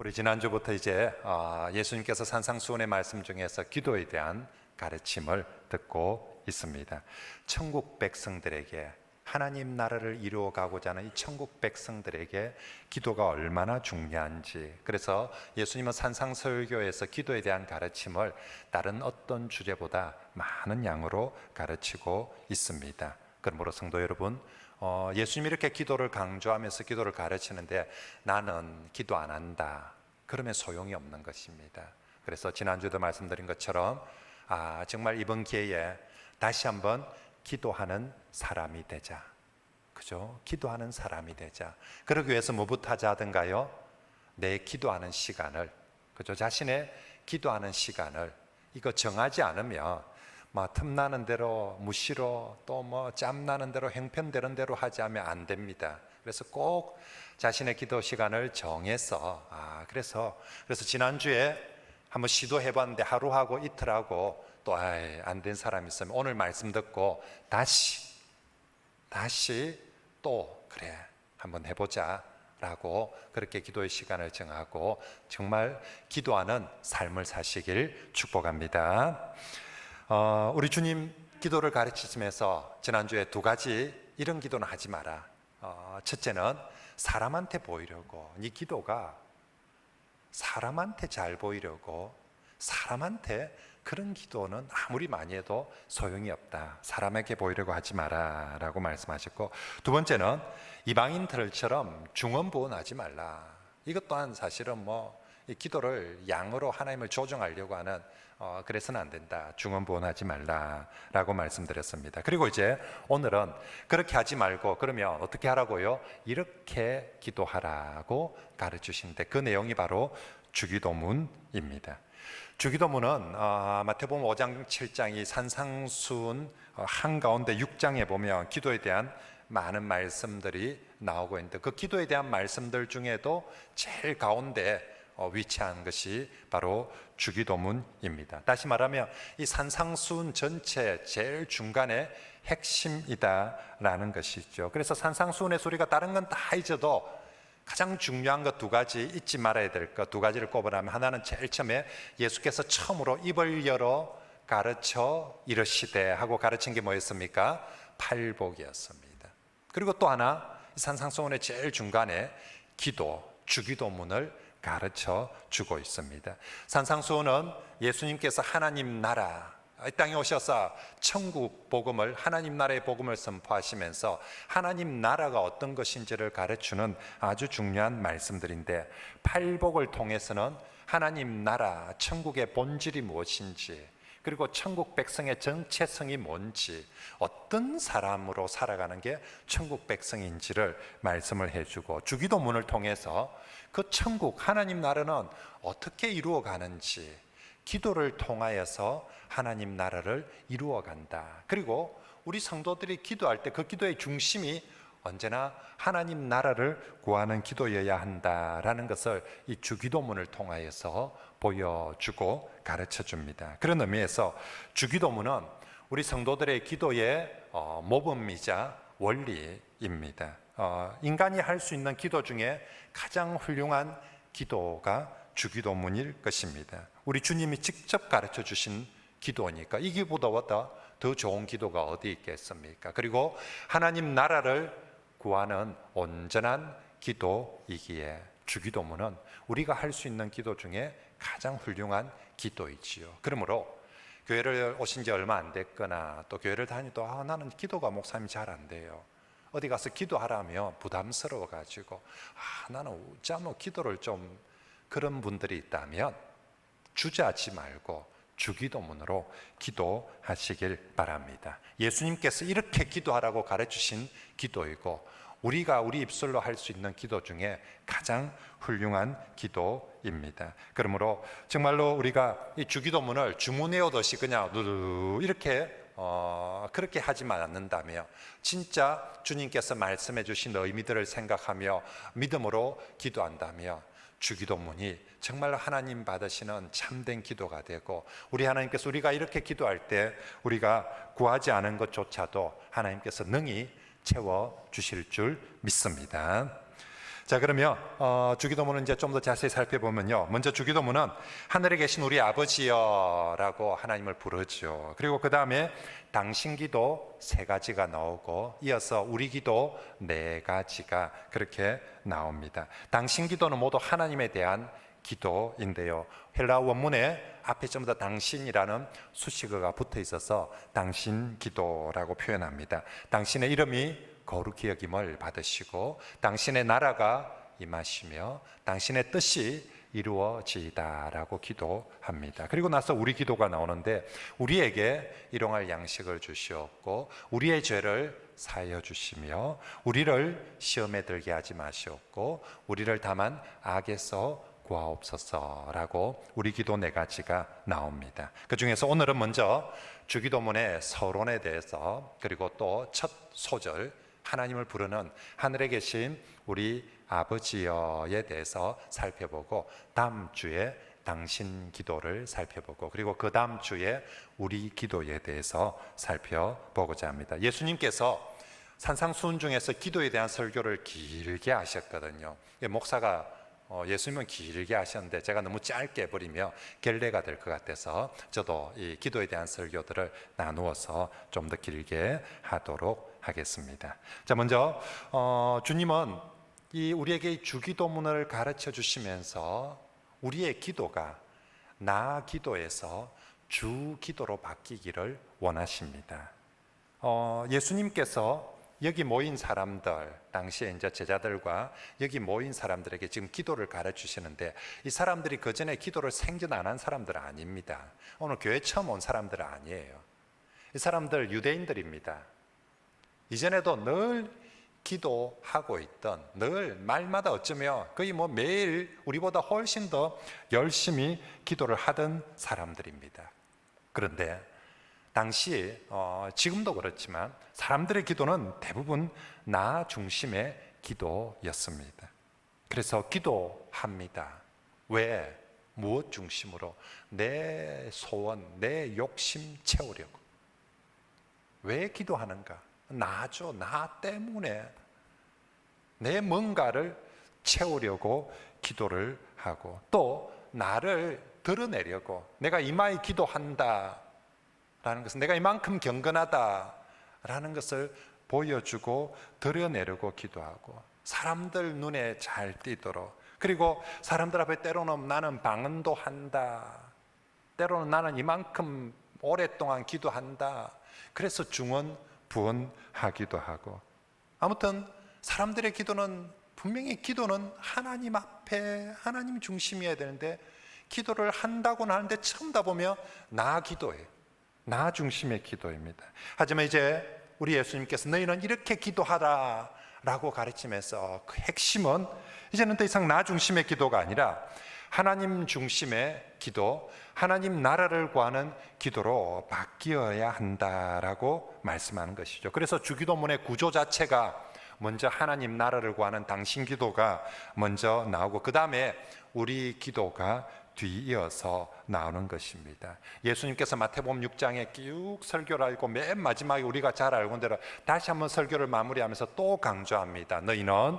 우리 지난주부터 이제 예수님께서 산상수훈의 말씀 중에서 기도에 대한 가르침을 듣고 있습니다. 천국 백성들에게, 하나님 나라를 이루어가고자 하는 이 천국 백성들에게 기도가 얼마나 중요한지, 그래서 예수님은 산상설교에서 기도에 대한 가르침을 다른 어떤 주제보다 많은 양으로 가르치고 있습니다. 그러므로 성도 여러분, 예수님이 이렇게 기도를 강조하면서 기도를 가르치는데 나는 기도 안 한다, 그러면 소용이 없는 것입니다. 그래서 지난주에도 말씀드린 것처럼 정말 이번 기회에 다시 한번 기도하는 사람이 되자. 그죠? 기도하는 사람이 되자. 그러기 위해서 뭐부터 하자든가요? 내 기도하는 시간을, 그죠? 자신의 기도하는 시간을 이거 정하지 않으면 틈나는 대로 무시로 또 짬나는 대로 형편되는 대로 하지 하면 안 됩니다. 그래서 꼭 자신의 기도 시간을 정해서 그래서 지난주에 한번 시도해봤는데 하루하고 이틀하고 또 안 된 사람이 있으면 오늘 말씀 듣고 다시 또 그래 한번 해보자 라고 그렇게 기도의 시간을 정하고 정말 기도하는 삶을 사시길 축복합니다. 우리 주님 기도를 가르치시면서 지난주에 두 가지 이런 기도는 하지 마라. 첫째는 사람한테 보이려고, 네 기도가 사람한테 잘 보이려고, 사람한테 그런 기도는 아무리 많이 해도 소용이 없다. 사람에게 보이려고 하지 마라 라고 말씀하셨고, 두 번째는 이방인들처럼 중언부언하지 말라. 이것 또한 사실은 이 기도를 양으로 하나님을 조정하려고 하는 그래서는 안 된다. 중언부언하지 말라라고 말씀드렸습니다. 그리고 이제 오늘은 그렇게 하지 말고 그러면 어떻게 하라고요? 이렇게 기도하라고 가르치시는데 그 내용이 바로 주기도문입니다. 주기도문은 마태복음 5장 7장이 산상수훈 한가운데 6장에 보면 기도에 대한 많은 말씀들이 나오고 있는데 그 기도에 대한 말씀들 중에도 제일 가운데 위치한 것이 바로 주기도문입니다. 다시 말하면 이 산상수훈 전체 제일 중간에 핵심이다라는 것이죠. 그래서 산상수훈의 소리가 다른 건 다 잊어도 가장 중요한 것 두 가지, 잊지 말아야 될 것 두 가지를 꼽으라면, 하나는 제일 처음에 예수께서 처음으로 입을 열어 가르쳐 이르시되 하고 가르친 게 뭐였습니까? 팔복이었습니다. 그리고 또 하나, 산상수훈의 제일 중간에 기도, 주기도문을 가르쳐 주고 있습니다. 산상수훈은 예수님께서 하나님 나라, 이 땅에 오셔서 천국 복음을, 하나님 나라의 복음을 선포하시면서 하나님 나라가 어떤 것인지를 가르치는 아주 중요한 말씀들인데, 팔복을 통해서는 하나님 나라, 천국의 본질이 무엇인지, 그리고 천국 백성의 정체성이 뭔지, 어떤 사람으로 살아가는 게 천국 백성인지를 말씀을 해주고, 주기도문을 통해서 그 천국, 하나님 나라는 어떻게 이루어가는지, 기도를 통하여서 하나님 나라를 이루어간다. 그리고 우리 성도들이 기도할 때 그 기도의 중심이 언제나 하나님 나라를 구하는 기도여야 한다라는 것을 이 주기도문을 통하여서 보여주고 가르쳐 줍니다. 그런 의미에서 주기도문은 우리 성도들의 기도의 모범이자 원리입니다. 인간이 할 수 있는 기도 중에 가장 훌륭한 기도가 주기도문일 것입니다. 우리 주님이 직접 가르쳐 주신 기도니까 이기보다 더 좋은 기도가 어디 있겠습니까? 그리고 하나님 나라를 구하는 온전한 기도이기에 주기도문은 우리가 할 수 있는 기도 중에 가장 훌륭한 기도이지요. 그러므로 교회를 오신 지 얼마 안 됐거나 또 교회를 다니도 나는 기도가 목사님 잘 안 돼요. 어디 가서 기도하라면 부담스러워 가지고 나는 어쩌면 기도를 좀, 그런 분들이 있다면 주저하지 말고 주기도문으로 기도하시길 바랍니다. 예수님께서 이렇게 기도하라고 가르치신 기도이고 우리가 우리 입술로 할 수 있는 기도 중에 가장 훌륭한 기도입니다. 그러므로 정말로 우리가 이 주기도문을 주문해 오듯이 그냥 이렇게 그렇게 하지만 않는다며, 진짜 주님께서 말씀해 주신 의미들을 생각하며 믿음으로 기도한다며 주기도문이 정말 하나님 받으시는 참된 기도가 되고, 우리 하나님께서 우리가 이렇게 기도할 때 우리가 구하지 않은 것조차도 하나님께서 능히 채워 주실 줄 믿습니다. 자, 그러면 주기도문은 이제 좀 더 자세히 살펴보면요, 먼저 주기도문은 하늘에 계신 우리 아버지여라고 하나님을 부르죠. 그리고 그 다음에 당신 기도 3가지가 나오고, 이어서 우리 기도 4가지가 그렇게 나옵니다. 당신 기도는 모두 하나님에 대한 기도인데요, 헬라 원문에 앞에 전부 다 당신이라는 수식어가 붙어 있어서 당신 기도라고 표현합니다. 당신의 이름이 거룩히 여김을 받으시고 당신의 나라가 임하시며 당신의 뜻이 이루어지이다라고 기도합니다. 그리고 나서 우리 기도가 나오는데, 우리에게 일용할 양식을 주시옵고 우리의 죄를 사하여 주시며 우리를 시험에 들게 하지 마시옵고 우리를 다만 악에서 구하옵소서라고 우리 기도 4가지가 나옵니다. 그 중에서 오늘은 먼저 주기도문의 서론에 대해서, 그리고 또 첫 소절 하나님을 부르는 하늘에 계신 우리 아버지여에 대해서 살펴보고, 다음 주에 당신 기도를 살펴보고, 그리고 그 다음 주에 우리 기도에 대해서 살펴보고자 합니다. 예수님께서 산상수훈 중에서 기도에 대한 설교를 길게 하셨거든요. 목사가 예수님은 길게 하셨는데 제가 너무 짧게 해버리며 결례가 될 것 같아서 저도 이 기도에 대한 설교들을 나누어서 좀 더 길게 하도록 하겠습니다. 자, 먼저 주님은 우리에게 주기도문을 가르쳐 주시면서 우리의 기도가 나 기도에서 주 기도로 바뀌기를 원하십니다. 예수님께서 여기 모인 사람들, 당시에 이제 제자들과 여기 모인 사람들에게 지금 기도를 가르치시는데, 이 사람들이 그 전에 기도를 생전 안 한 사람들 아닙니다. 오늘 교회 처음 온 사람들 아니에요. 이 사람들 유대인들입니다. 이전에도 늘 기도하고 있던, 늘 말마다 어쩌면 거의 매일 우리보다 훨씬 더 열심히 기도를 하던 사람들입니다. 그런데 당시 지금도 그렇지만 사람들의 기도는 대부분 나 중심의 기도였습니다. 그래서 기도합니다. 왜? 무엇 중심으로? 내 소원, 내 욕심 채우려고. 왜 기도하는가? 나죠. 나 때문에 내 뭔가를 채우려고 기도를 하고, 또 나를 드러내려고, 내가 이마에 기도한다 라는 것은 내가 이만큼 경건하다라는 것을 보여주고 드러내려고 기도하고, 사람들 눈에 잘 띄도록, 그리고 사람들 앞에 때로는 나는 방언도 한다, 때로는 나는 이만큼 오랫동안 기도한다, 그래서 중언부언하기도 하고, 아무튼 사람들의 기도는 분명히 기도는 하나님 앞에 하나님 중심이어야 되는데, 기도를 한다고는 하는데 처음 다 보면 나 기도예요. 나 중심의 기도입니다. 하지만 이제 우리 예수님께서 너희는 이렇게 기도하라 라고 가르치면서 그 핵심은 이제는 더 이상 나 중심의 기도가 아니라 하나님 중심의 기도, 하나님 나라를 구하는 기도로 바뀌어야 한다라고 말씀하는 것이죠. 그래서 주기도문의 구조 자체가 먼저 하나님 나라를 구하는 당신 기도가 먼저 나오고, 그 다음에 우리 기도가 뒤이어서 나오는 것입니다. 예수님께서 마태복음 6장에 쭉 설교를 하고 맨 마지막에 우리가 잘 알고 있는 대로 다시 한번 설교를 마무리하면서 또 강조합니다. 너희는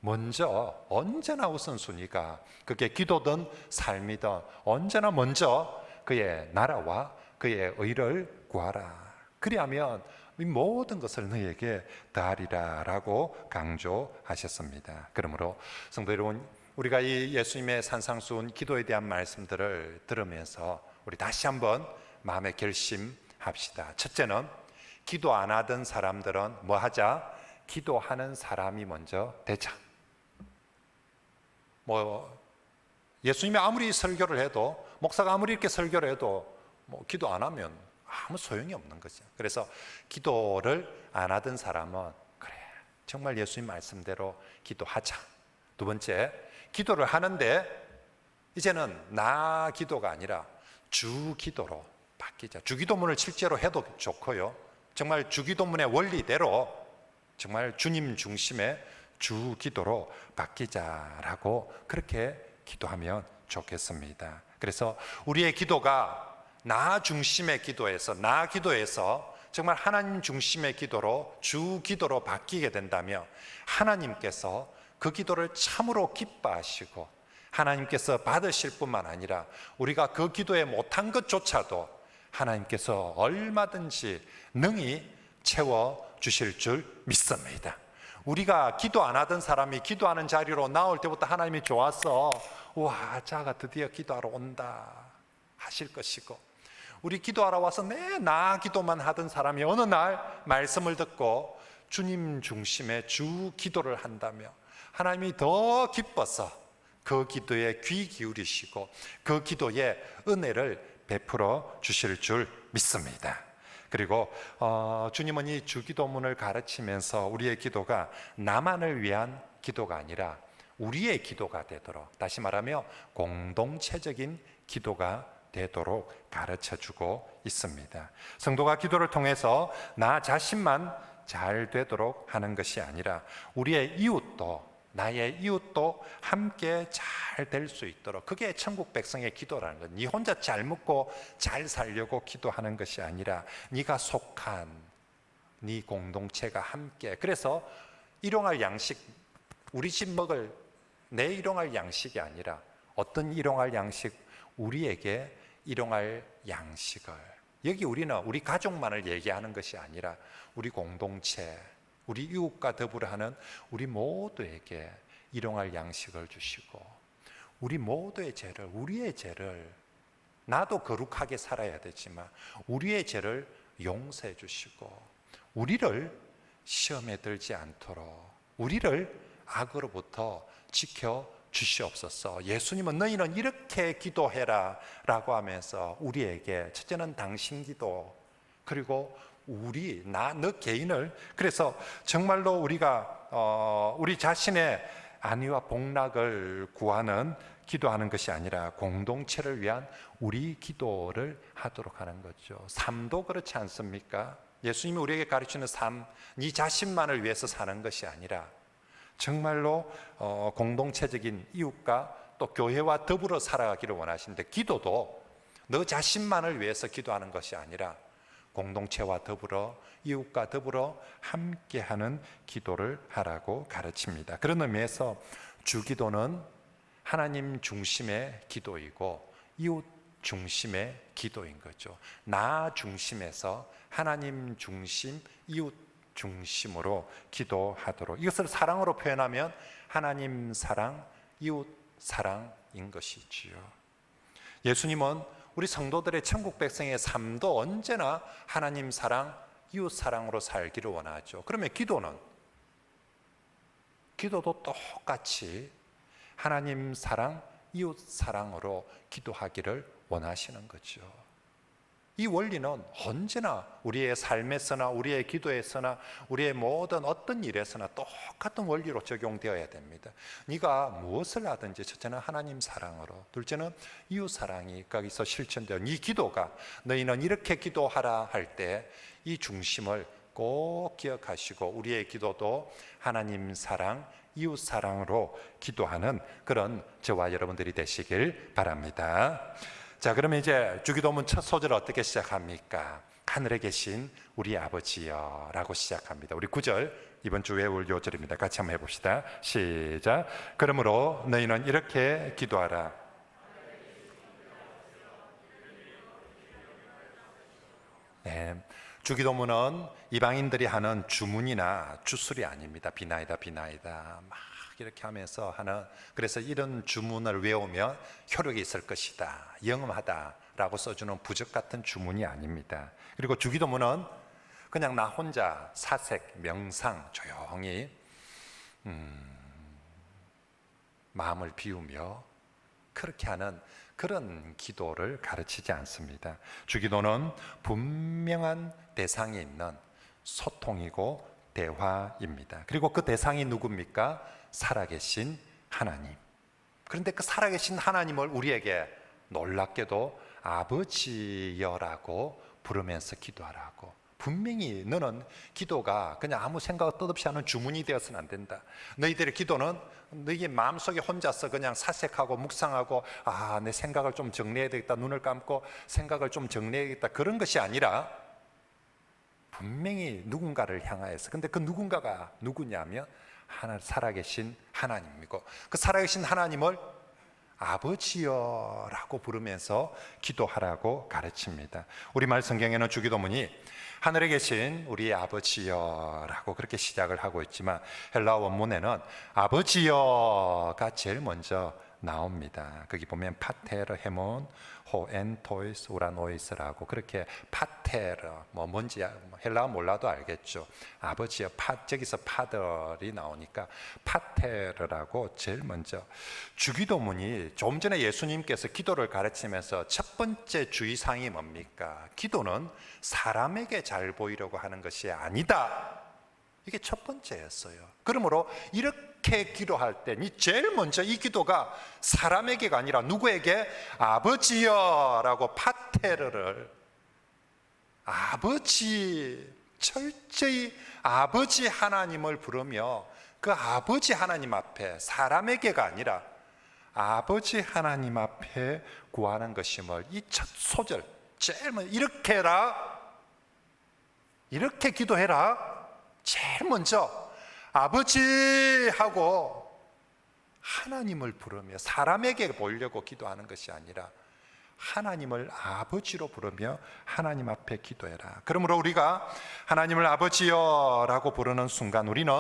먼저, 언제나 우선순위가, 그게 기도든 삶이든 언제나 먼저 그의 나라와 그의 의를 구하라. 그리하면 이 모든 것을 너희에게 더하리라 라고 강조하셨습니다. 그러므로 성도 여러분, 우리가 이 예수님의 산상수훈 기도에 대한 말씀들을 들으면서 우리 다시 한번 마음에 결심합시다. 첫째는 기도 안 하던 사람들은 뭐 하자? 기도하는 사람이 먼저 되자. 예수님이 아무리 설교를 해도, 목사가 아무리 이렇게 설교를 해도 기도 안 하면 아무 소용이 없는 거죠. 그래서 기도를 안 하던 사람은 그래, 정말 예수님 말씀대로 기도하자. 두 번째, 기도를 하는데 이제는 나 기도가 아니라 주 기도로 바뀌자. 주기도문을 실제로 해도 좋고요, 정말 주기도문의 원리대로 정말 주님 중심의 주 기도로 바뀌자라고 그렇게 기도하면 좋겠습니다. 그래서 우리의 기도가 나 중심의 기도에서, 나 기도에서 정말 하나님 중심의 기도로 주 기도로 바뀌게 된다면 하나님께서 그 기도를 참으로 기뻐하시고 하나님께서 받으실 뿐만 아니라 우리가 그 기도에 못한 것조차도 하나님께서 얼마든지 능히 채워주실 줄 믿습니다. 우리가 기도 안 하던 사람이 기도하는 자리로 나올 때부터 하나님이 좋아서 와, 자가 드디어 기도하러 온다 하실 것이고, 우리 기도하러 와서 나 기도만 하던 사람이 어느 날 말씀을 듣고 주님 중심의 주 기도를 한다며 하나님이 더 기뻐서 그 기도에 귀 기울이시고 그 기도에 은혜를 베풀어 주실 줄 믿습니다. 그리고 주님은 이 주기도문을 가르치면서 우리의 기도가 나만을 위한 기도가 아니라 우리의 기도가 되도록, 다시 말하며 공동체적인 기도가 되도록 가르쳐주고 있습니다. 성도가 기도를 통해서 나 자신만 잘 되도록 하는 것이 아니라 우리의 이웃도, 나의 이웃도 함께 잘 될 수 있도록, 그게 천국 백성의 기도라는 것. 네 혼자 잘 먹고 잘 살려고 기도하는 것이 아니라 네가 속한 네 공동체가 함께, 그래서 일용할 양식, 우리 집 먹을 내 일용할 양식이 아니라 어떤 일용할 양식, 우리에게 일용할 양식을, 여기 우리는 우리 가족만을 얘기하는 것이 아니라 우리 공동체, 우리 이웃과 더불어 하는 우리 모두에게 일용할 양식을 주시고, 우리 모두의 죄를, 우리의 죄를, 나도 거룩하게 살아야 되지만 우리의 죄를 용서해 주시고 우리를 시험에 들지 않도록 우리를 악으로부터 지켜 주시옵소서. 예수님은 너희는 이렇게 기도해라 라고 하면서 우리에게 첫째는 당신 기도, 그리고 너 개인을, 그래서 정말로 우리가 우리 자신의 안위와 복락을 구하는 기도하는 것이 아니라 공동체를 위한 우리 기도를 하도록 하는 거죠. 삶도 그렇지 않습니까? 예수님이 우리에게 가르치는 삶, 네 자신만을 위해서 사는 것이 아니라 정말로 공동체적인 이웃과 또 교회와 더불어 살아가기를 원하시는데, 기도도 너 자신만을 위해서 기도하는 것이 아니라 공동체와 더불어 이웃과 더불어 함께하는 기도를 하라고 가르칩니다. 그런 의미에서 주기도는 하나님 중심의 기도이고 이웃 중심의 기도인 거죠. 나 중심에서 하나님 중심, 이웃 중심으로 기도하도록, 이것을 사랑으로 표현하면 하나님 사랑, 이웃 사랑인 것이지요. 예수님은 우리 성도들의 천국 백성의 삶도 언제나 하나님 사랑, 이웃 사랑으로 살기를 원하죠. 그러면 기도도 똑같이 하나님 사랑, 이웃 사랑으로 기도하기를 원하시는 거죠. 이 원리는 언제나 우리의 삶에서나 우리의 기도에서나 우리의 모든 어떤 일에서나 똑같은 원리로 적용되어야 됩니다. 네가 무엇을 하든지 첫째는 하나님 사랑으로, 둘째는 이웃 사랑이 거기서 실천되어 네 기도가, 너희는 이렇게 기도하라 할 때 이 중심을 꼭 기억하시고 우리의 기도도 하나님 사랑, 이웃 사랑으로 기도하는 그런 저와 여러분들이 되시길 바랍니다. 자, 그러면 이제 주기도문 첫 소절 어떻게 시작합니까? 하늘에 계신 우리 아버지여 라고 시작합니다. 우리 9절 이번 주 외울 요절입니다. 같이 한번 해봅시다. 시작. 그러므로 너희는 이렇게 기도하라. 네, 주기도문은 이방인들이 하는 주문이나 주술이 아닙니다. 비나이다 비나이다 막 이렇게 하면서 하는, 그래서 이런 주문을 외우면 효력이 있을 것이다, 영험하다라고 써주는 부적 같은 주문이 아닙니다. 그리고 주기도문은 그냥 나 혼자 사색, 명상, 조용히 마음을 비우며 그렇게 하는 그런 기도를 가르치지 않습니다. 주기도는 분명한 대상이 있는 소통이고 대화입니다. 그리고 그 대상이 누굽니까? 살아계신 하나님. 그런데 그 살아계신 하나님을 우리에게 놀랍게도 아버지여라고 부르면서 기도하라고. 분명히 너는 기도가 그냥 아무 생각 뜻없이 하는 주문이 되어서는 안 된다. 너희들의 기도는 너희 마음속에 혼자서 그냥 사색하고 묵상하고 내 생각을 좀 정리해야 되겠다, 눈을 감고 생각을 좀 정리해야겠다, 그런 것이 아니라 분명히 누군가를 향하여서, 근데 그 누군가가 누구냐면 살아계신 하나님이고, 그 살아계신 하나님을 아버지여라고 부르면서 기도하라고 가르칩니다. 우리말 성경에는 주기도문이 하늘에 계신 우리 아버지여라고 그렇게 시작을 하고 있지만, 헬라어 원문에는 아버지여가 제일 먼저 나옵니다. 거기 보면 파테르 헤몬 호엔 토이스 우라노이스라고, 그렇게 파테르 뭔지 헬라어 몰라도 알겠죠. 아버지여, 저기서 파들이 나오니까 파테르라고 제일 먼저. 주기도문이 좀 전에 예수님께서 기도를 가르치면서 첫 번째 주의사항이 뭡니까? 기도는 사람에게 잘 보이려고 하는 것이 아니다, 이게 첫 번째였어요. 그러므로 이렇게 기도할 때 제일 먼저 이 기도가 사람에게가 아니라 누구에게? 아버지여라고 파테르를, 아버지, 철저히 아버지 하나님을 부르며 그 아버지 하나님 앞에, 사람에게가 아니라 아버지 하나님 앞에 구하는 것임을, 이 첫 소절 제일 먼저 이렇게 해라, 이렇게 기도해라, 제일 먼저 아버지 하고 하나님을 부르며, 사람에게 보이려고 기도하는 것이 아니라 하나님을 아버지로 부르며 하나님 앞에 기도해라. 그러므로 우리가 하나님을 아버지여라고 부르는 순간 우리는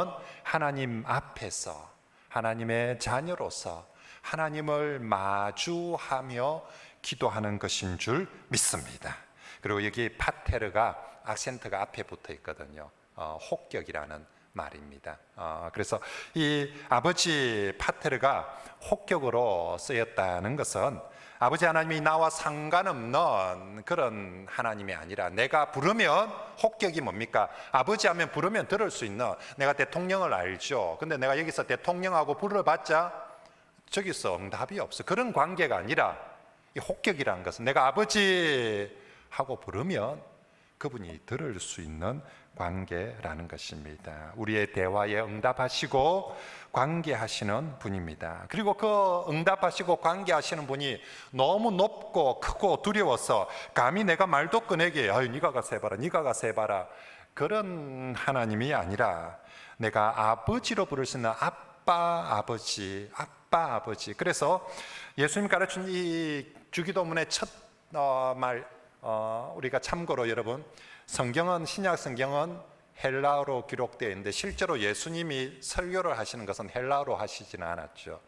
하나님 앞에서 하나님의 자녀로서 하나님을 마주하며 기도하는 것인 줄 믿습니다. 그리고 여기 파테르가 악센트가 앞에 붙어 있거든요. 혹격이라는 말입니다. 그래서 이 아버지 파테르가 혹격으로 쓰였다는 것은 아버지 하나님이 나와 상관없는 그런 하나님이 아니라, 내가 부르면, 혹격이 뭡니까? 아버지 하면 부르면 들을 수 있는, 내가 대통령을 알죠. 근데 내가 여기서 대통령하고 불러봤자 저기서 응답이 없어. 그런 관계가 아니라, 이 혹격이라는 것은 내가 아버지 하고 부르면 그분이 들을 수 있는 관계라는 것입니다. 우리의 대화에 응답하시고 관계하시는 분입니다. 그리고 그 응답하시고 관계하시는 분이 너무 높고 크고 두려워서 감히 내가 말도 꺼내게, 아유 네가 가서 해봐라, 네가 가서 해봐라, 그런 하나님이 아니라 내가 아버지로 부를 수 있는 아빠 아버지, 아빠 아버지. 그래서 예수님 가르친 이 주기도문의 첫 말, 우리가 참고로 여러분, 성경은, 신약 성경은 헬라어로 기록되어 있는데 실제로 예수님이 설교를 하시는 것은 헬라어로 하시지는 않았죠.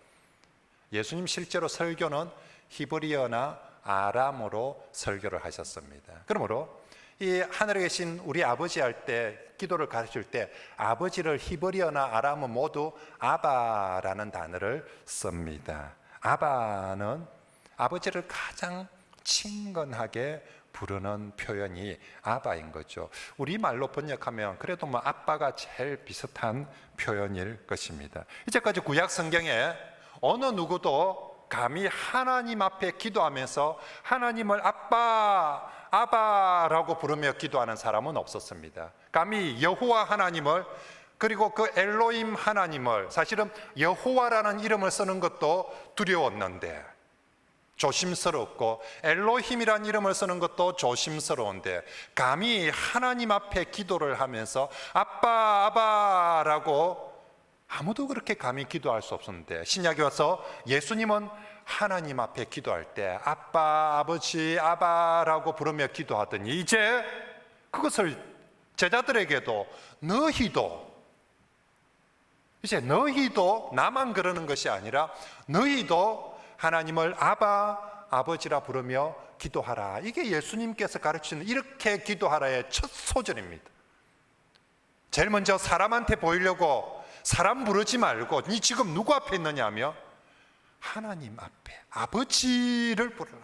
예수님 실제로 설교는 히브리어나 아람어로 설교를 하셨습니다. 그러므로 이 하늘에 계신 우리 아버지 할 때, 기도를 가르칠 때 아버지를 히브리어나 아람어 모두 아바라는 단어를 씁니다. 아바는 아버지를 가장 친근하게 부르는 표현이 아바인 거죠. 우리말로 번역하면 그래도 뭐 아빠가 제일 비슷한 표현일 것입니다. 이제까지 구약 성경에 어느 누구도 감히 하나님 앞에 기도하면서 하나님을 아빠, 아바라고 부르며 기도하는 사람은 없었습니다. 감히 여호와 하나님을, 그리고 그 엘로힘 하나님을, 사실은 여호와라는 이름을 쓰는 것도 두려웠는데, 조심스럽고 엘로힘이란 이름을 쓰는 것도 조심스러운데, 감히 하나님 앞에 기도를 하면서 아빠, 아바라고 아무도 그렇게 감히 기도할 수 없었는데, 신약에 와서 예수님은 하나님 앞에 기도할 때 아빠, 아버지, 아바라고 부르며 기도하더니 이제 그것을 제자들에게도 너희도 나만 그러는 것이 아니라 너희도 하나님을 아바, 아버지라 부르며 기도하라. 이게 예수님께서 가르치는 이렇게 기도하라의 첫 소절입니다. 제일 먼저 사람한테 보이려고 사람 부르지 말고 니 지금 누구 앞에 있느냐며 하나님 앞에 아버지를 부르라.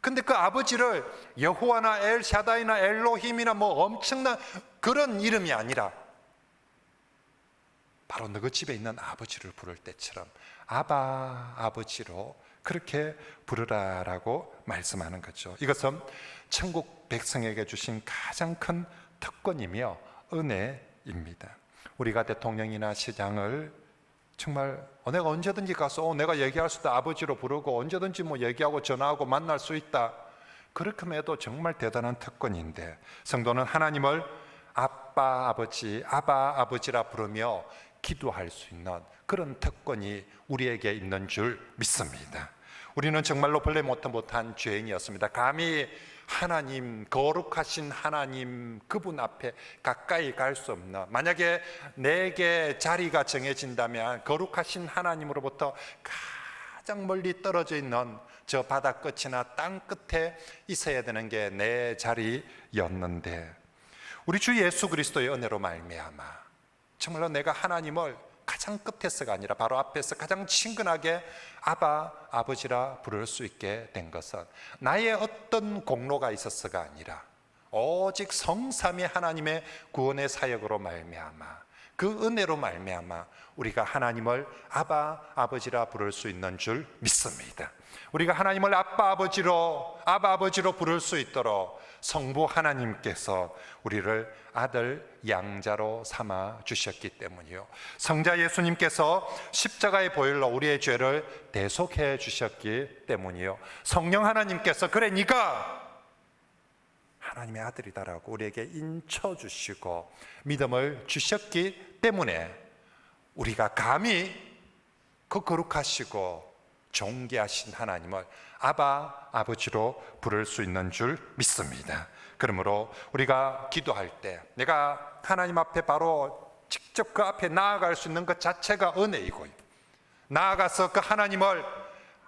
근데 그 아버지를 여호와나 엘샤다이나 엘로힘이나 뭐 엄청난 그런 이름이 아니라 바로 너희 집에 있는 아버지를 부를 때처럼 아바, 아버지로 그렇게 부르라라고 말씀하는 거죠. 이것은 천국 백성에게 주신 가장 큰 특권이며 은혜입니다. 우리가 대통령이나 시장을 정말 내가 언제든지 가서 내가 얘기할 수 있다, 아버지로 부르고 언제든지 뭐 얘기하고 전화하고 만날 수 있다, 그렇게 해도 정말 대단한 특권인데, 성도는 하나님을 아빠, 아버지, 아바, 아버지라 부르며 기도할 수 있는 그런 특권이 우리에게 있는 줄 믿습니다. 우리는 정말로 본래 못한 죄인이었습니다. 감히 하나님, 거룩하신 하나님 그분 앞에 가까이 갈 수 없는, 만약에 내게 자리가 정해진다면 거룩하신 하나님으로부터 가장 멀리 떨어져 있는 저 바다 끝이나 땅 끝에 있어야 되는 게 내 자리였는데, 우리 주 예수 그리스도의 은혜로 말미암아 정말로 내가 하나님을 가장 끝에서가 아니라 바로 앞에서 가장 친근하게 아바, 아버지라 부를 수 있게 된 것은 나의 어떤 공로가 있어서가 아니라 오직 성삼위 하나님의 구원의 사역으로 말미암아, 그 은혜로 말미암아 우리가 하나님을 아바, 아버지라 부를 수 있는 줄 믿습니다. 우리가 하나님을 아빠, 아버지로 부를 수 있도록 성부 하나님께서 우리를 아들 양자로 삼아 주셨기 때문이요, 성자 예수님께서 십자가의 보혈로 우리의 죄를 대속해 주셨기 때문이요, 성령 하나님께서 그래 네가 하나님의 아들이다라고 우리에게 인쳐 주시고 믿음을 주셨기 때문에 우리가 감히 그 거룩하시고 존귀하신 하나님을 아바, 아버지로 부를 수 있는 줄 믿습니다. 그러므로 우리가 기도할 때 내가 하나님 앞에 바로 직접 그 앞에 나아갈 수 있는 것 자체가 은혜이고, 나아가서 그 하나님을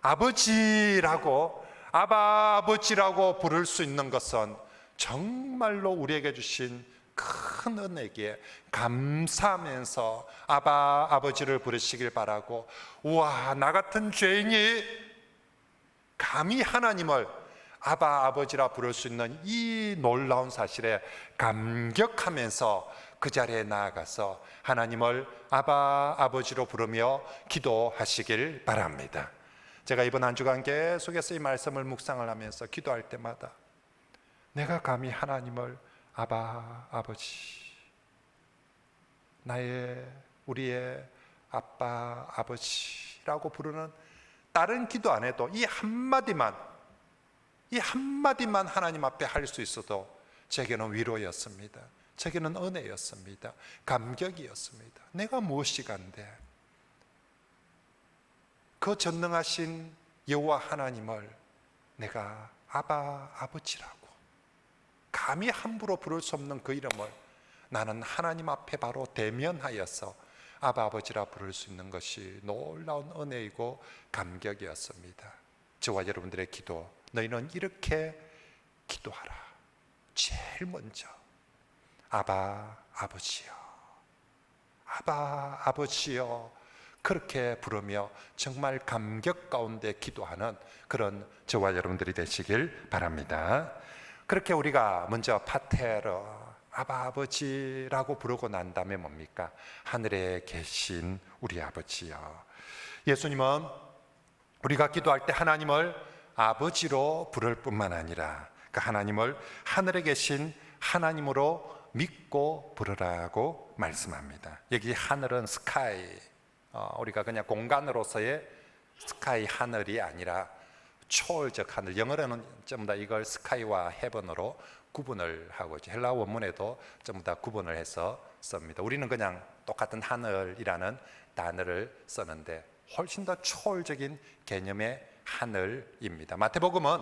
아버지라고, 아바, 아버지라고 부를 수 있는 것은 정말로 우리에게 주신 큰 은혜기에 감사하면서 아바, 아버지를 부르시길 바라고, 우와, 나 같은 죄인이 감히 하나님을 아바, 아버지라 부를 수 있는 이 놀라운 사실에 감격하면서 그 자리에 나아가서 하나님을 아바, 아버지로 부르며 기도하시길 바랍니다. 제가 이번 한 주간 계속해서 이 말씀을 묵상을 하면서 기도할 때마다 내가 감히 하나님을 아바, 아버지, 우리의 아빠, 아버지라고 부르는 다른 기도 안 해도 이 한마디만 하나님 앞에 할 수 있어도 제게는 위로였습니다. 제게는 은혜였습니다. 감격이었습니다. 내가 무엇이간데 그 전능하신 여호와 하나님을 내가 아바, 아버지라고 감히 함부로 부를 수 없는 그 이름을 나는 하나님 앞에 바로 대면하여서 아바, 아버지라 부를 수 있는 것이 놀라운 은혜이고 감격이었습니다. 저와 여러분들의 기도, 너희는 이렇게 기도하라. 제일 먼저 아바, 아버지여, 아바, 아버지여, 그렇게 부르며 정말 감격 가운데 기도하는 그런 저와 여러분들이 되시길 바랍니다. 그렇게 우리가 먼저 파테르, 아바, 아버지라고 부르고 난 다음에 뭡니까? 하늘에 계신 우리 아버지여. 예수님은 우리가 기도할 때 하나님을 아버지로 부를 뿐만 아니라 그 하나님을 하늘에 계신 하나님으로 믿고 부르라고 말씀합니다. 여기 하늘은 스카이, 우리가 그냥 공간으로서의 스카이 하늘이 아니라 초월적 하늘, 영어로는 전부 다 이걸 스카이와 헤븐으로 구분을 하고 있죠. 헬라어 원문에도 전부 다 구분을 해서 씁니다. 우리는 그냥 똑같은 하늘이라는 단어를 쓰는데 훨씬 더 초월적인 개념의 하늘입니다. 마태복음은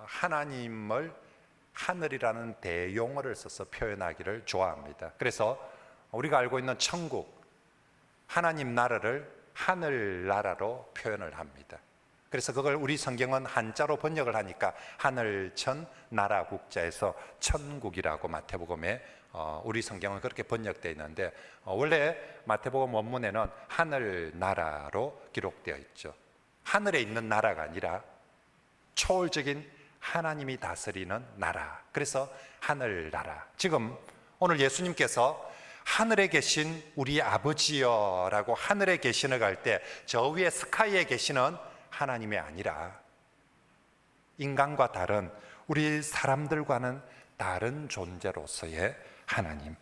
하나님을 하늘이라는 대용어를 써서 표현하기를 좋아합니다. 그래서 우리가 알고 있는 천국, 하나님 나라를 하늘나라로 표현을 합니다. 그래서 그걸 우리 성경은 한자로 번역을 하니까 하늘천 나라 국자에서 천국이라고 마태복음에 우리 성경은 그렇게 번역되어 있는데 원래 마태복음 원문에는 하늘나라로 기록되어 있죠. 하늘에 있는 나라가 아니라 초월적인 하나님이 다스리는 나라, 그래서 하늘나라. 지금 오늘 예수님께서 하늘에 계신 우리 아버지여라고 하늘에 계시는 갈 때 저 위에 스카이에 계시는 하나님이 아니라 인간과 다른, 우리 사람들과는 다른 존재로서의 하나님,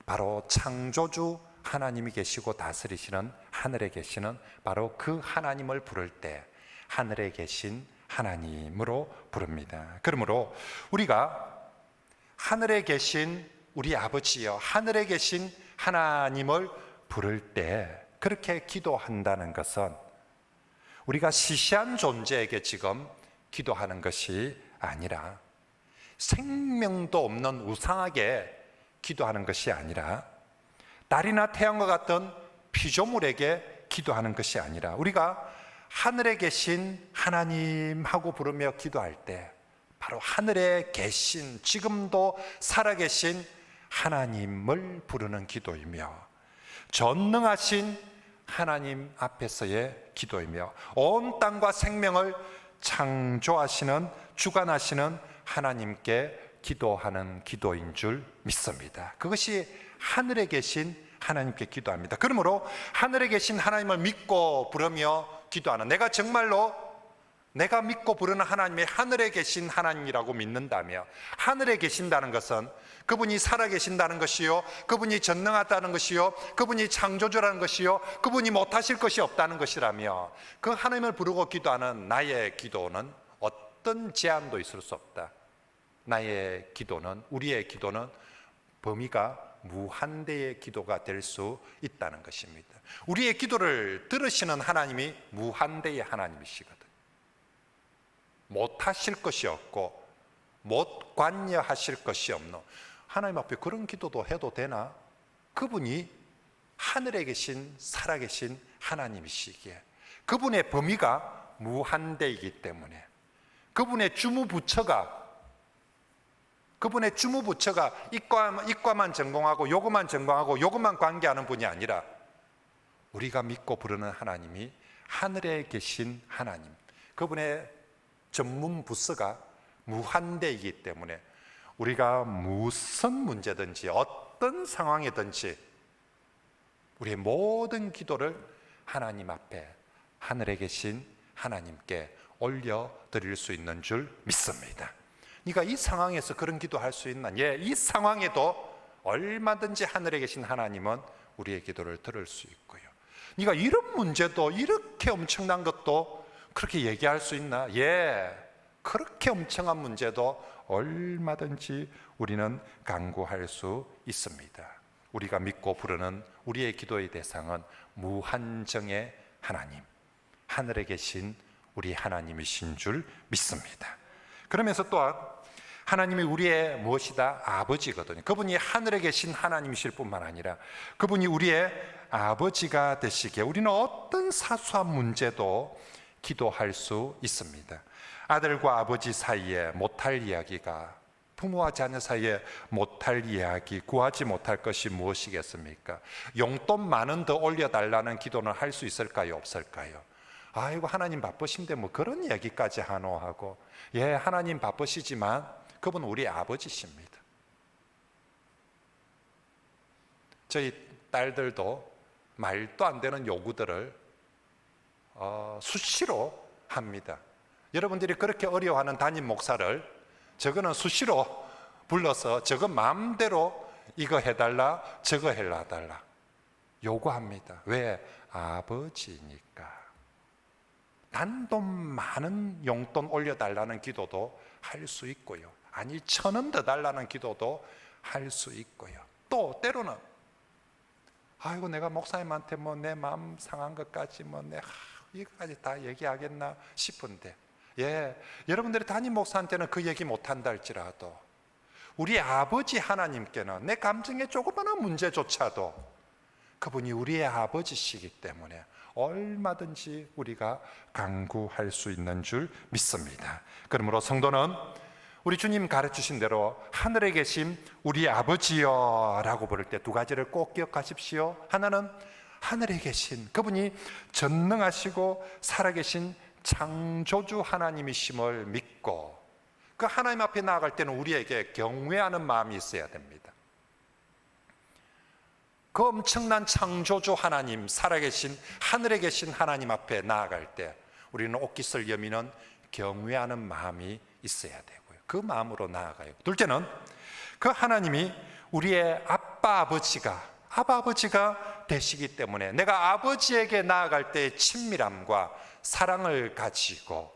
바로 창조주 하나님이 계시고 다스리시는 하늘에 계시는 바로 그 하나님을 부를 때 하늘에 계신 하나님으로 부릅니다. 그러므로 우리가 하늘에 계신 우리 아버지여, 하늘에 계신 하나님을 부를 때 그렇게 기도한다는 것은 우리가 시시한 존재에게 지금 기도하는 것이 아니라, 생명도 없는 우상에게 기도하는 것이 아니라, 달이나 태양과 같은 피조물에게 기도하는 것이 아니라, 우리가 하늘에 계신 하나님하고 부르며 기도할 때 바로 하늘에 계신, 지금도 살아계신 하나님을 부르는 기도이며, 전능하신 하나님 앞에서의 기도이며, 온 땅과 생명을 창조하시는, 주관하시는 하나님께 기도하는 기도인 줄 믿습니다. 그것이 하늘에 계신 하나님께 기도합니다. 그러므로 하늘에 계신 하나님을 믿고 부르며 기도하는, 내가 정말로 내가 믿고 부르는 하나님이 하늘에 계신 하나님이라고 믿는다며, 하늘에 계신다는 것은 그분이 살아계신다는 것이요, 그분이 전능하다는 것이요, 그분이 창조주라는 것이요, 그분이 못하실 것이 없다는 것이라며, 그 하나님을 부르고 기도하는 나의 기도는 어떤 제한도 있을 수 없다. 나의 기도는, 우리의 기도는 범위가 무한대의 기도가 될 수 있다는 것입니다. 우리의 기도를 들으시는 하나님이 무한대의 하나님이시거든. 못하실 것이 없고 못 관여하실 것이 없노. 하나님 앞에 그런 기도도 해도 되나? 그분이 하늘에 계신 살아계신 하나님이시기에 그분의 범위가 무한대이기 때문에, 그분의 주무부처가 이과만 전공하고 요것만 전공하고 요것만 관계하는 분이 아니라, 우리가 믿고 부르는 하나님이 하늘에 계신 하나님, 그분의 전문 부서가 무한대이기 때문에 우리가 무슨 문제든지 어떤 상황이든지 우리의 모든 기도를 하나님 앞에, 하늘에 계신 하나님께 올려드릴 수 있는 줄 믿습니다. 네가 이 상황에서 그런 기도할 수 있나? 예, 이 상황에도 얼마든지 하늘에 계신 하나님은 우리의 기도를 들을 수 있고요. 네가 이런 문제도, 이렇게 엄청난 것도 그렇게 얘기할 수 있나? 예, 그렇게 엄청난 문제도 얼마든지 우리는 간구할 수 있습니다. 우리가 믿고 부르는 우리의 기도의 대상은 무한정의 하나님, 하늘에 계신 우리 하나님이신 줄 믿습니다. 그러면서 또한 하나님이 우리의 무엇이다? 아버지거든요. 그분이 하늘에 계신 하나님이실 뿐만 아니라 그분이 우리의 아버지가 되시기에 우리는 어떤 사소한 문제도 기도할 수 있습니다. 아들과 아버지 사이에 못할 이야기가, 부모와 자녀 사이에 못할 이야기, 구하지 못할 것이 무엇이겠습니까? 용돈 10,000원 더 올려달라는 기도는 할 수 있을까요? 없을까요? 아이고, 하나님 바쁘신데 뭐 그런 이야기까지 하노 하고, 예, 하나님 바쁘시지만 그분은 우리 아버지십니다. 저희 딸들도 말도 안 되는 요구들을 수시로 합니다. 여러분들이 그렇게 어려워하는 담임 목사를 저거는 수시로 불러서 저거 마음대로 이거 해달라 저거 해달라 요구합니다. 왜? 아버지니까. 단돈 많은 용돈 올려달라는 기도도 할 수 있고요, 아니 1,000원 더 달라는 기도도 할 수 있고요, 또 때로는 아이고 내가 목사님한테 뭐 내 마음 상한 것까지 뭐 내 이거까지 다 얘기하겠나 싶은데, 예, 여러분들이 담임 목사한테는 그 얘기 못한다 할지라도 우리 아버지 하나님께는 내 감정의 조그마한 문제조차도 그분이 우리의 아버지시기 때문에 얼마든지 우리가 간구할 수 있는 줄 믿습니다. 그러므로 성도는 우리 주님 가르치신 대로 하늘에 계신 우리 아버지여 라고 부를 때 두 가지를 꼭 기억하십시오. 하나는 하늘에 계신 그분이 전능하시고 살아계신 창조주 하나님이심을 믿고 그 하나님 앞에 나아갈 때는 우리에게 경외하는 마음이 있어야 됩니다. 그 엄청난 창조주 하나님, 살아계신 하늘에 계신 하나님 앞에 나아갈 때 우리는 옷깃을 여미는 경외하는 마음이 있어야 되고요, 그 마음으로 나아가요. 둘째는 그 하나님이 우리의 아빠 아버지가 되시기 때문에 내가 아버지에게 나아갈 때의 친밀함과 사랑을 가지고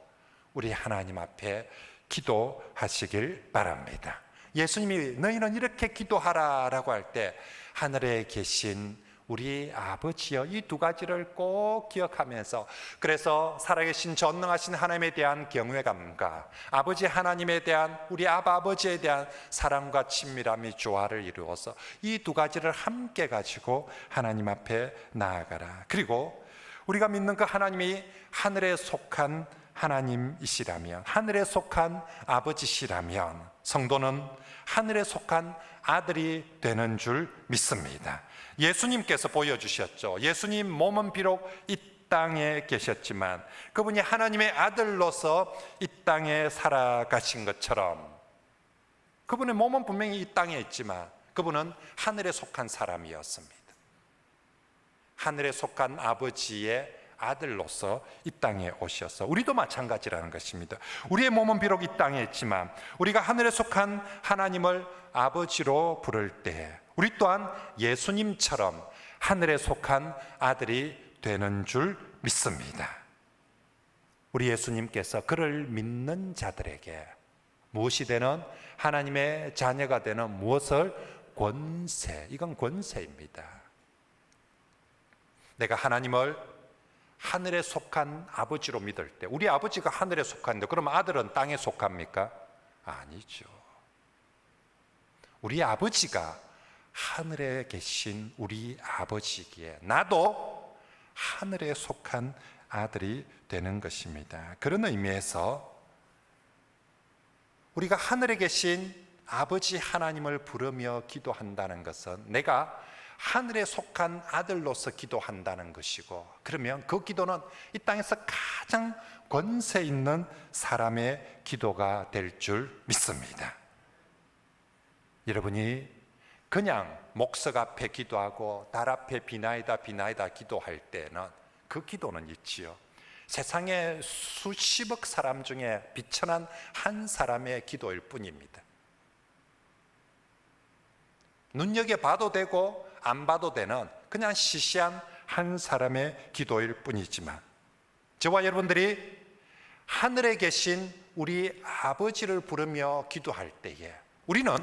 우리 하나님 앞에 기도하시길 바랍니다. 예수님이 너희는 이렇게 기도하라라고 할 때 하늘에 계신 우리 아버지여, 이 두 가지를 꼭 기억하면서, 그래서 살아계신 전능하신 하나님에 대한 경외감과 아버지 하나님에 대한 우리 아버지에 대한 사랑과 친밀함이 조화를 이루어서 이 두 가지를 함께 가지고 하나님 앞에 나아가라. 그리고 우리가 믿는 그 하나님이 하늘에 속한 하나님이시라면, 하늘에 속한 아버지시라면 성도는 하늘에 속한 아들이 되는 줄 믿습니다. 예수님께서 보여주셨죠. 예수님 몸은 비록 이 땅에 계셨지만 그분이 하나님의 아들로서 이 땅에 살아가신 것처럼, 그분의 몸은 분명히 이 땅에 있지만 그분은 하늘에 속한 사람이었습니다. 하늘에 속한 아버지의 아들로서 이 땅에 오셔서, 우리도 마찬가지라는 것입니다. 우리의 몸은 비록 이 땅에 있지만 우리가 하늘에 속한 하나님을 아버지로 부를 때 우리 또한 예수님처럼 하늘에 속한 아들이 되는 줄 믿습니다. 우리 예수님께서 그를 믿는 자들에게 무엇이 되는, 하나님의 자녀가 되는 무엇을? 권세. 이건 권세입니다. 내가 하나님을 하늘에 속한 아버지로 믿을 때, 우리 아버지가 하늘에 속한데 그럼 아들은 땅에 속합니까? 아니죠. 우리 아버지가 하늘에 계신 우리 아버지기에 나도 하늘에 속한 아들이 되는 것입니다. 그런 의미에서 우리가 하늘에 계신 아버지 하나님을 부르며 기도한다는 것은 내가 하늘에 속한 아들로서 기도한다는 것이고, 그러면 그 기도는 이 땅에서 가장 권세 있는 사람의 기도가 될 줄 믿습니다. 여러분이 그냥 목석 앞에 기도하고 달 앞에 비나이다 비나이다 기도할 때는 그 기도는 있지요. 세상에 수십억 사람 중에 비천한 한 사람의 기도일 뿐입니다. 눈여겨봐도 되고 안 봐도 되는 그냥 시시한 한 사람의 기도일 뿐이지만, 저와 여러분들이 하늘에 계신 우리 아버지를 부르며 기도할 때에 우리는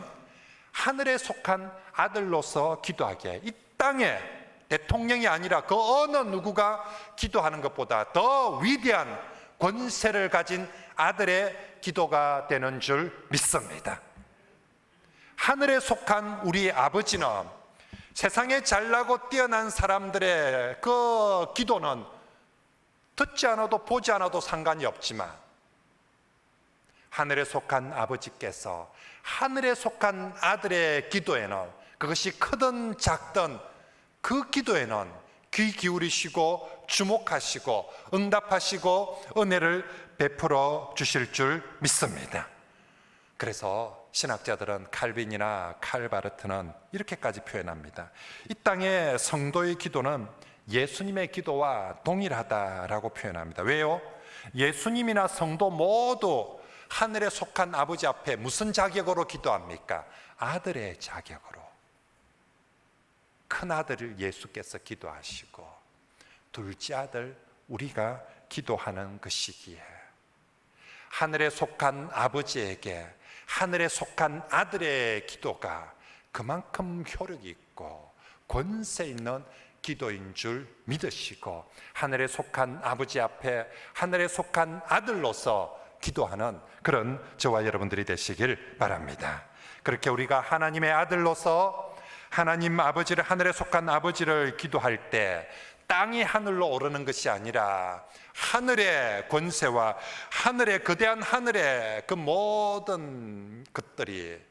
하늘에 속한 아들로서 기도하기에 이 땅에 대통령이 아니라 그 어느 누구가 기도하는 것보다 더 위대한 권세를 가진 아들의 기도가 되는 줄 믿습니다. 하늘에 속한 우리 아버지는 세상에 잘나고 뛰어난 사람들의 그 기도는 듣지 않아도 보지 않아도 상관이 없지만, 하늘에 속한 아버지께서 하늘에 속한 아들의 기도에는, 그것이 크든 작든 그 기도에는 귀 기울이시고 주목하시고 응답하시고 은혜를 베풀어 주실 줄 믿습니다. 그래서 신학자들은, 칼빈이나 칼바르트는 이렇게까지 표현합니다. 이 땅의 성도의 기도는 예수님의 기도와 동일하다라고 표현합니다. 왜요? 예수님이나 성도 모두 하늘에 속한 아버지 앞에 무슨 자격으로 기도합니까? 아들의 자격으로. 큰 아들을 예수께서 기도하시고 둘째 아들 우리가 기도하는 것이기에, 하늘에 속한 아버지에게 하늘에 속한 아들의 기도가 그만큼 효력이 있고 권세 있는 기도인 줄 믿으시고, 하늘에 속한 아버지 앞에 하늘에 속한 아들로서 기도하는 그런 저와 여러분들이 되시길 바랍니다. 그렇게 우리가 하나님의 아들로서 하나님 아버지를, 하늘에 속한 아버지를 기도할 때 땅이 하늘로 오르는 것이 아니라 하늘의 권세와 하늘의 거대한 하늘의 그 모든 것들이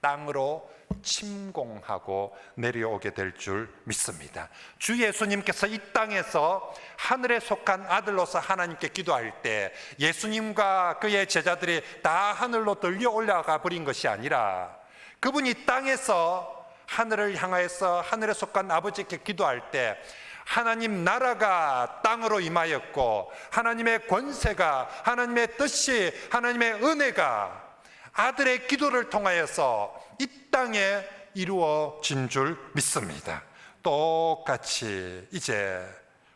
땅으로 침공하고 내려오게 될 줄 믿습니다. 주 예수님께서 이 땅에서 하늘에 속한 아들로서 하나님께 기도할 때 예수님과 그의 제자들이 다 하늘로 들려 올라가 버린 것이 아니라, 그분이 땅에서 하늘을 향하여서 하늘에 속한 아버지께 기도할 때 하나님 나라가 땅으로 임하였고, 하나님의 권세가, 하나님의 뜻이, 하나님의 은혜가 아들의 기도를 통하여서 이 땅에 이루어진 줄 믿습니다. 똑같이 이제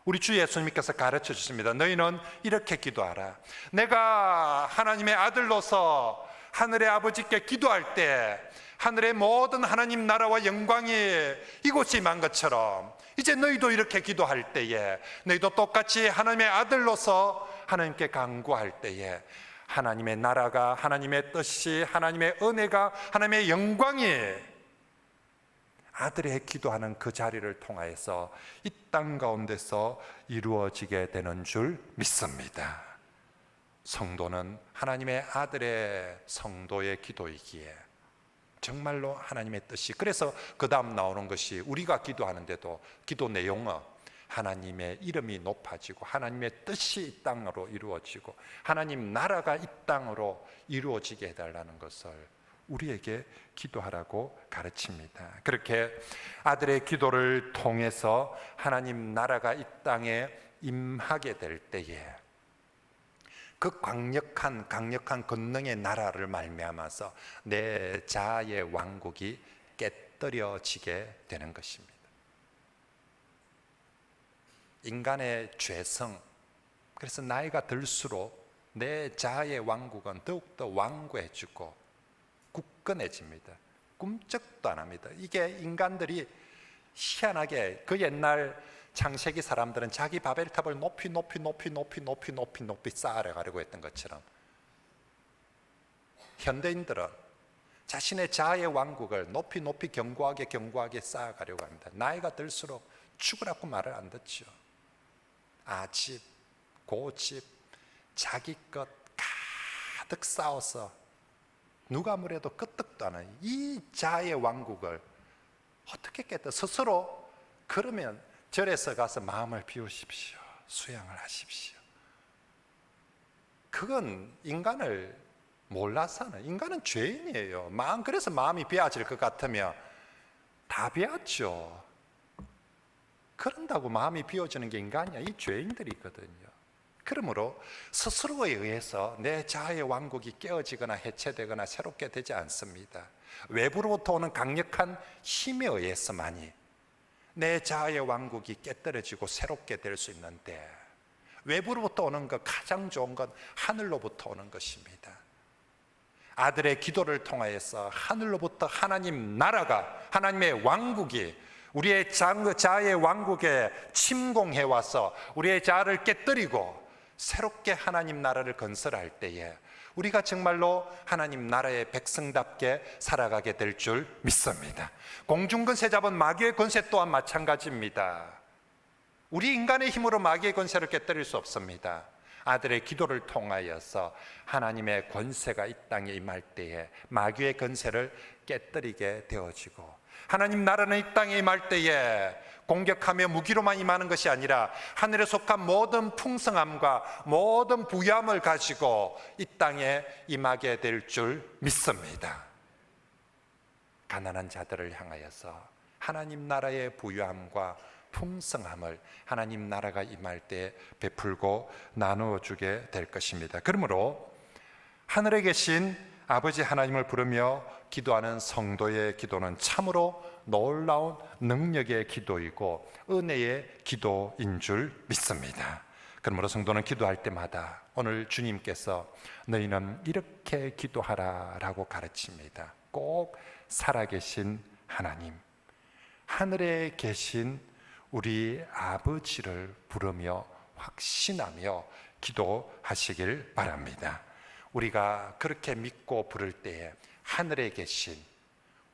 우리 주 예수님께서 가르쳐 주십니다. 너희는 이렇게 기도하라. 내가 하나님의 아들로서 하늘의 아버지께 기도할 때 하늘의 모든 하나님 나라와 영광이 이곳에 임한 것처럼 이제 너희도 이렇게 기도할 때에 너희도 똑같이 하나님의 아들로서 하나님께 간구할 때에 하나님의 나라가, 하나님의 뜻이, 하나님의 은혜가, 하나님의 영광이 아들의 기도하는 그 자리를 통하여서 이 땅 가운데서 이루어지게 되는 줄 믿습니다. 성도는 하나님의 아들의 성도의 기도이기에 정말로 하나님의 뜻이, 그래서 그 다음 나오는 것이 우리가 기도하는데도 기도 내용은 하나님의 이름이 높아지고 하나님의 뜻이 이 땅으로 이루어지고 하나님 나라가 이 땅으로 이루어지게 해달라는 것을 우리에게 기도하라고 가르칩니다. 그렇게 아들의 기도를 통해서 하나님 나라가 이 땅에 임하게 될 때에 그 강력한 권능의 나라를 말미암아서 내 자아의 왕국이 깨뜨려지게 되는 것입니다. 인간의 죄성, 그래서 나이가 들수록 내 자아의 왕국은 더욱더 완고해지고 굳건해집니다. 꿈쩍도 안 합니다. 이게 인간들이 희한하게 그 옛날 창세기 사람들은 자기 바벨탑을 높이 쌓아가려고 했던 것처럼 현대인들은 자신의 자아의 왕국을 높이 견고하게 쌓아가려고 합니다. 나이가 들수록 죽으라고 말을 안 듣죠. 아집, 고집, 자기 것 가득 쌓아서 누가 뭐래도 끄떡도 안 하는 이 자아의 왕국을 어떻게 깨뜨려 스스로, 그러면 절에서 가서 마음을 비우십시오. 수양을 하십시오. 그건 인간을 몰라서는, 인간은 죄인이에요. 그래서 마음이 비워질 것 같으면 다 비웠죠. 그런다고 마음이 비워지는 게 인간이야. 이 죄인들이거든요. 그러므로 스스로에 의해서 내 자아의 왕국이 깨어지거나 해체되거나 새롭게 되지 않습니다. 외부로부터 오는 강력한 힘에 의해서만이 내 자아의 왕국이 깨뜨려지고 새롭게 될 수 있는데, 외부로부터 오는 것, 가장 좋은 건 하늘로부터 오는 것입니다. 아들의 기도를 통하여서 하늘로부터 하나님 나라가, 하나님의 왕국이 우리의 자아의 왕국에 침공해 와서 우리의 자아를 깨뜨리고 새롭게 하나님 나라를 건설할 때에 우리가 정말로 하나님 나라의 백성답게 살아가게 될 줄 믿습니다. 공중권세 잡은 마귀의 권세 또한 마찬가지입니다. 우리 인간의 힘으로 마귀의 권세를 깨뜨릴 수 없습니다. 아들의 기도를 통하여서 하나님의 권세가 이 땅에 임할 때에 마귀의 권세를 깨뜨리게 되어지고, 하나님 나라는 이 땅에 임할 때에 공격하며 무기로만 임하는 것이 아니라 하늘에 속한 모든 풍성함과 모든 부유함을 가지고 이 땅에 임하게 될 줄 믿습니다. 가난한 자들을 향하여서 하나님 나라의 부유함과 풍성함을 하나님 나라가 임할 때 베풀고 나누어 주게 될 것입니다. 그러므로 하늘에 계신 아버지 하나님을 부르며 기도하는 성도의 기도는 참으로 놀라운 능력의 기도이고 은혜의 기도인 줄 믿습니다. 그러므로 성도는 기도할 때마다 오늘 주님께서 너희는 이렇게 기도하라 라고 가르칩니다. 꼭 살아계신 하나님, 하늘에 계신 우리 아버지를 부르며 확신하며 기도하시길 바랍니다. 우리가 그렇게 믿고 부를 때에 하늘에 계신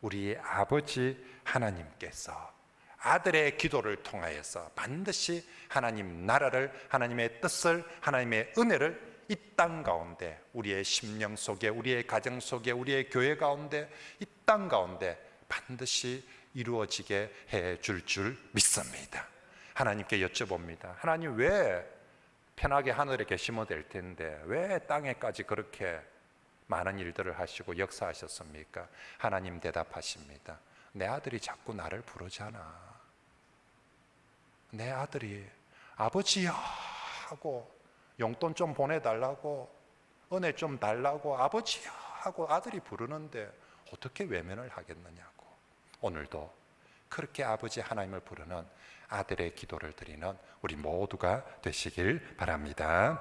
우리 아버지 하나님께서 아들의 기도를 통하여서 반드시 하나님 나라를, 하나님의 뜻을, 하나님의 은혜를 이 땅 가운데, 우리의 심령 속에, 우리의 가정 속에, 우리의 교회 가운데, 이 땅 가운데 반드시 이루어지게 해줄 줄 믿습니다. 하나님께 여쭤봅니다. 하나님, 왜 편하게 하늘에 계시면 될 텐데 왜 땅에까지 그렇게 많은 일들을 하시고 역사하셨습니까? 하나님 대답하십니다. 내 아들이 자꾸 나를 부르잖아. 내 아들이 아버지야 하고 용돈 좀 보내달라고, 은혜 좀 달라고 아버지야 하고 아들이 부르는데 어떻게 외면을 하겠느냐고. 오늘도 그렇게 아버지 하나님을 부르는 아들의 기도를 드리는 우리 모두가 되시길 바랍니다.